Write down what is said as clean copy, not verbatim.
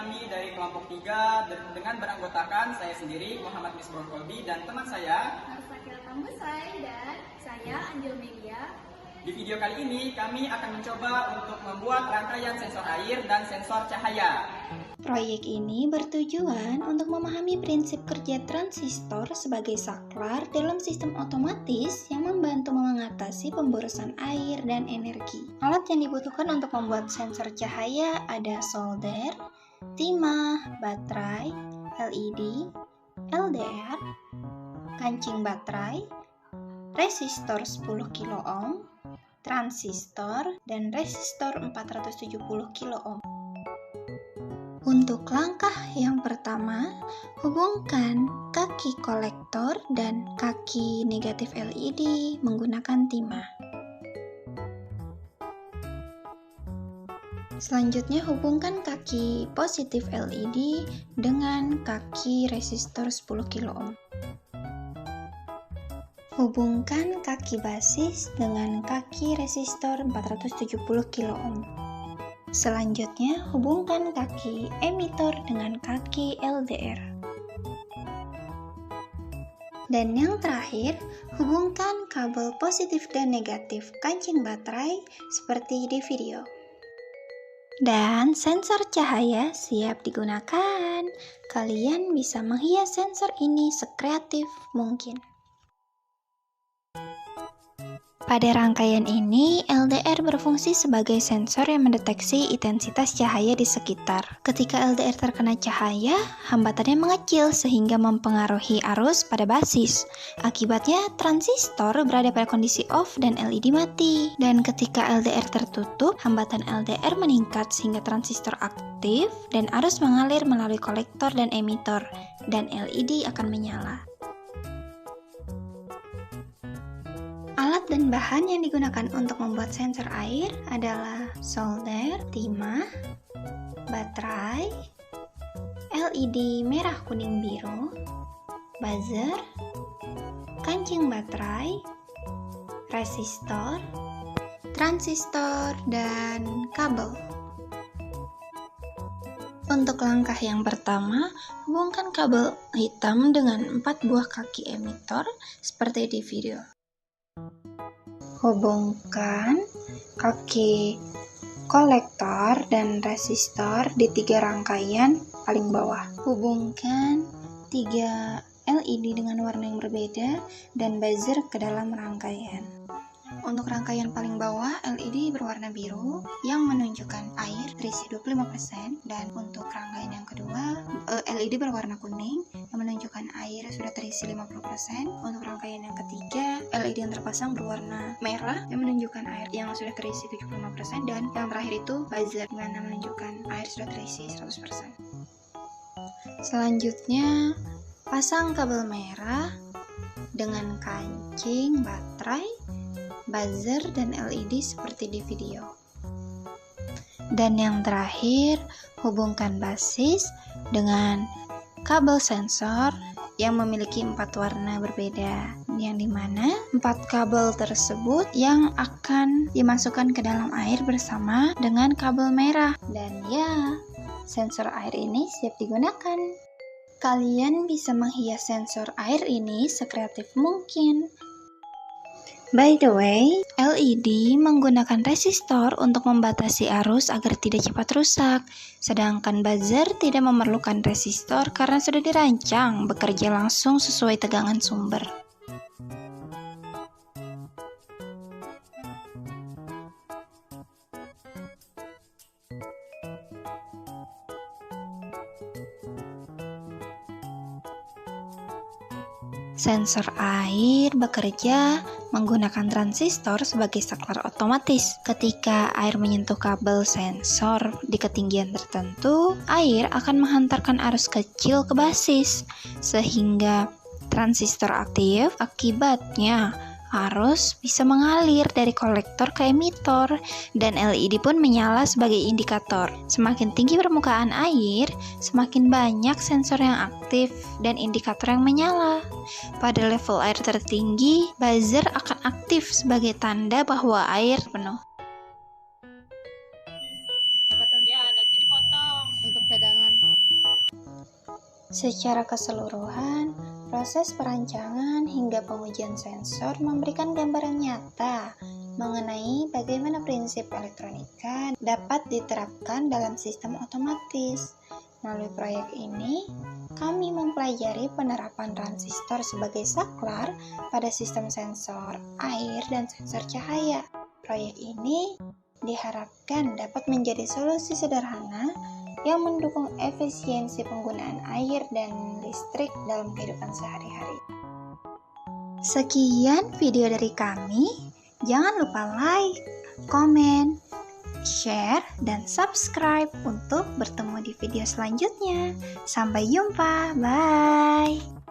kami dari kelompok 3 dengan beranggotakan saya sendiri, Muhammad Misbah Kolbi, dan teman saya, Sakila Tambusai, dan saya Anjil Melia. Di video kali ini kami akan mencoba untuk membuat rangkaian sensor air dan sensor cahaya. Proyek ini bertujuan untuk memahami prinsip kerja transistor sebagai saklar dalam sistem otomatis yang membantu mengatasi pemborosan air dan energi. Alat yang dibutuhkan untuk membuat sensor cahaya ada solder, timah, baterai, LED, LDR, kancing baterai, resistor 10 kilo ohm, transistor, dan resistor 470 kilo ohm. Untuk langkah yang pertama, hubungkan kaki kolektor dan kaki negatif LED menggunakan timah. Selanjutnya, hubungkan kaki positif LED dengan kaki resistor 10 kilo ohm. Hubungkan kaki basis dengan kaki resistor 470 kilo ohm. Selanjutnya, hubungkan kaki emitor dengan kaki LDR. Dan yang terakhir, hubungkan kabel positif dan negatif kancing baterai seperti di video. Dan sensor cahaya siap digunakan. Kalian bisa menghias sensor ini sekreatif mungkin. Pada rangkaian ini, LDR berfungsi sebagai sensor yang mendeteksi intensitas cahaya di sekitar. Ketika LDR terkena cahaya, hambatannya mengecil sehingga mempengaruhi arus pada basis. Akibatnya, transistor berada pada kondisi off dan LED mati. Dan ketika LDR tertutup, hambatan LDR meningkat sehingga transistor aktif dan arus mengalir melalui kolektor dan emitor, dan LED akan menyala. Alat dan bahan yang digunakan untuk membuat sensor air adalah solder, timah, baterai, LED merah kuning biru, buzzer, kancing baterai, resistor, transistor, dan kabel. Untuk langkah yang pertama, hubungkan kabel hitam dengan 4 buah kaki emitor seperti di video. Hubungkan kaki kolektor dan resistor di 3 rangkaian paling bawah. Hubungkan 3 LED dengan warna yang berbeda dan buzzer ke dalam rangkaian. Untuk rangkaian paling bawah, LED berwarna biru yang menunjukkan air terisi 25%, dan untuk rangkaian yang kedua, LED berwarna kuning yang menunjukkan air sudah terisi 50%. Untuk rangkaian yang ketiga, LED yang terpasang berwarna merah yang menunjukkan air yang sudah terisi 75%, dan yang terakhir itu buzzer yang menunjukkan air sudah terisi 100%. Selanjutnya, pasang kabel merah dengan kancing baterai, buzzer, dan LED seperti di video. Dan yang terakhir, hubungkan basis dengan kabel sensor yang memiliki 4 warna berbeda, yang dimana 4 kabel tersebut yang akan dimasukkan ke dalam air bersama dengan kabel merah. Dan ya, sensor air ini siap digunakan. Kalian bisa menghias sensor air ini sekreatif mungkin. By the way, LED menggunakan resistor untuk membatasi arus agar tidak cepat rusak, sedangkan buzzer tidak memerlukan resistor karena sudah dirancang bekerja langsung sesuai tegangan sumber. Sensor air bekerja menggunakan transistor sebagai saklar otomatis. Ketika air menyentuh kabel sensor di ketinggian tertentu, air akan menghantarkan arus kecil ke basis, sehingga transistor aktif. Akibatnya, arus bisa mengalir dari kolektor ke emitor, dan LED pun menyala sebagai indikator. Semakin tinggi permukaan air, semakin banyak sensor yang aktif dan indikator yang menyala. Pada level air tertinggi, buzzer akan aktif sebagai tanda bahwa air penuh. Ya, nanti dipotong untuk cadangan. Secara keseluruhan, proses perancangan hingga pengujian sensor memberikan gambaran nyata mengenai bagaimana prinsip elektronika dapat diterapkan dalam sistem otomatis. Melalui proyek ini, kami mempelajari penerapan transistor sebagai saklar pada sistem sensor air dan sensor cahaya. Proyek ini diharapkan dapat menjadi solusi sederhana yang mendukung efisiensi penggunaan air dan listrik dalam kehidupan sehari-hari. Sekian video dari kami. Jangan lupa like, komen, share, dan subscribe untuk bertemu di video selanjutnya. Sampai jumpa, bye!